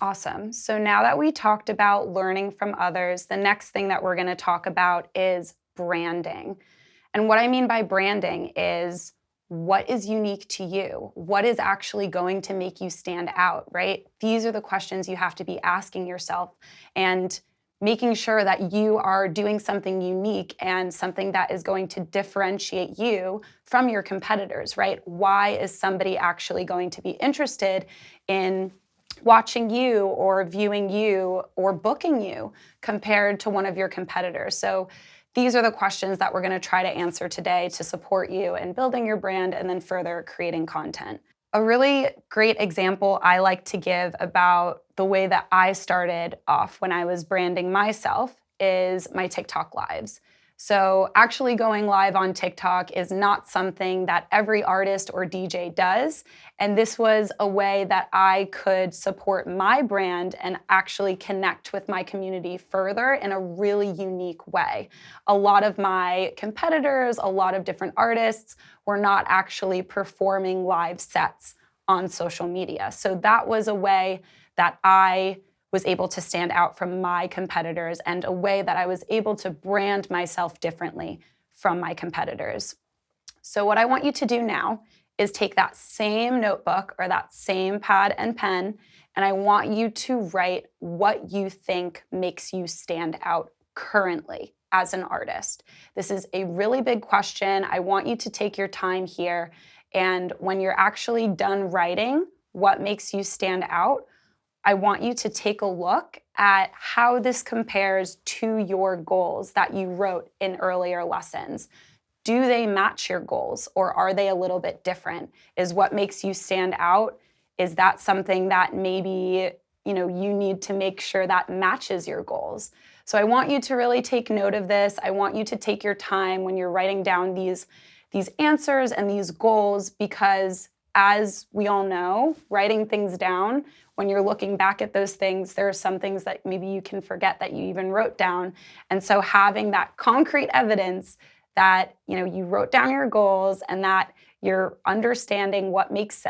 Awesome. So now that we talked about learning from others, the next thing that we're going to talk about is branding. And what I mean by branding is what is unique to you? What is actually going to make you stand out, right? These are the questions you have to be asking yourself and making sure that you are doing something unique and something that is going to differentiate you from your competitors, right? Why is somebody actually going to be interested in watching you or viewing you or booking you compared to one of your competitors? So these are the questions that we're going to try to answer today to support you in building your brand and then further creating content. A really great example I like to give about the way that I started off when I was branding myself is my TikTok lives. So actually going live on TikTok is not something that every artist or DJ does. And this was a way that I could support my brand and actually connect with my community further in a really unique way. A lot of my competitors, a lot of different artists were not actually performing live sets on social media. So that was a way that I was able to stand out from my competitors and a way that I was able to brand myself differently from my competitors. So what I want you to do now is take that same notebook or that same pad and pen, and I want you to write what you think makes you stand out currently as an artist. This is a really big question. I want you to take your time here, and when you're actually done writing what makes you stand out, I want you to take a look at how this compares to your goals that you wrote in earlier lessons. Do they match your goals or are they a little bit different? Is what makes you stand out, is that something that maybe you need to make sure that matches your goals? So I want you to really take note of this. I want you to take your time when you're writing down these answers and these goals, because as we all know, writing things down, when you're looking back at those things, there are some things that maybe you can forget that you even wrote down. And so having that concrete evidence that you wrote down your goals and that you're understanding what makes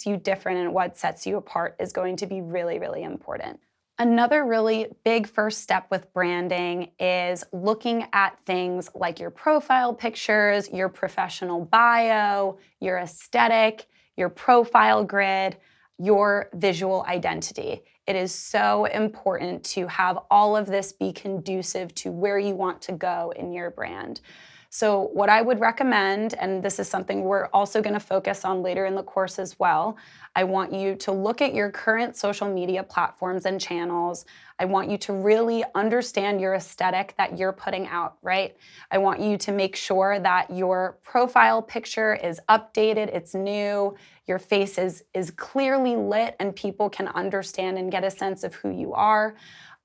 you different and what sets you apart is going to be really, really important. Another really big first step with branding is looking at things like your profile pictures, your professional bio, your aesthetic, your profile grid, your visual identity. It is so important to have all of this be conducive to where you want to go in your brand. So what I would recommend, and this is something we're also going to focus on later in the course as well, I want you to look at your current social media platforms and channels. I want you to really understand your aesthetic that you're putting out, right? I want you to make sure that your profile picture is updated, it's new, your face is clearly lit, and people can understand and get a sense of who you are.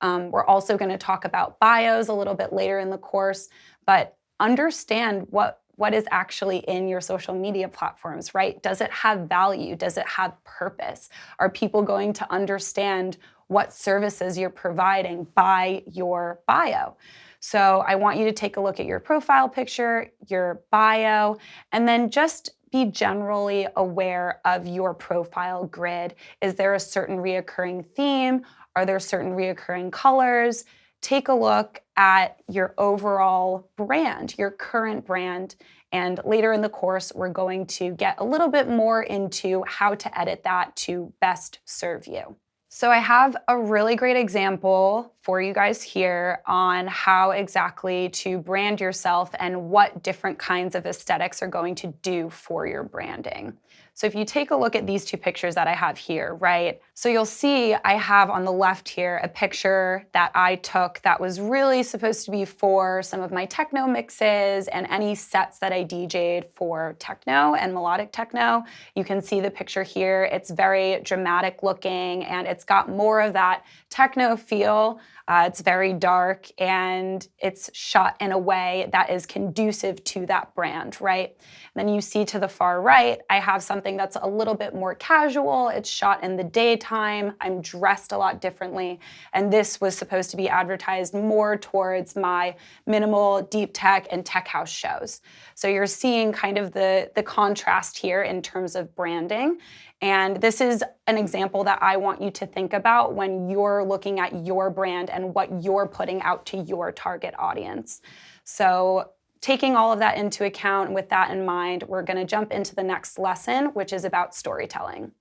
We're also going to talk about bios a little bit later in the course, but understand what is actually in your social media platforms, right? Does it have value? Does it have purpose? Are people going to understand what services you're providing by your bio? So I want you to take a look at your profile picture, your bio, and then just be generally aware of your profile grid. Is there a certain reoccurring theme? Are there certain reoccurring colors? Take a look at your overall brand, your current brand, and later in the course, we're going to get a little bit more into how to edit that to best serve you. So I have a really great example for you guys here on how exactly to brand yourself and what different kinds of aesthetics are going to do for your branding. So if you take a look at these two pictures that I have here, right? So you'll see I have on the left here a picture that I took that was really supposed to be for some of my techno mixes and any sets that I DJ'd for techno and melodic techno. You can see the picture here. It's very dramatic looking and it's got more of that techno feel. It's very dark and it's shot in a way that is conducive to that brand, right? And then you see to the far right, I have something something that's a little bit more casual. It's shot in the daytime. I'm dressed a lot differently. And this was supposed to be advertised more towards my minimal, deep tech, and tech house shows. So you're seeing kind of the contrast here in terms of branding. And this is an example that I want you to think about when you're looking at your brand and what you're putting out to your target audience. So taking all of that into account, with that in mind, we're going to jump into the next lesson, which is about storytelling.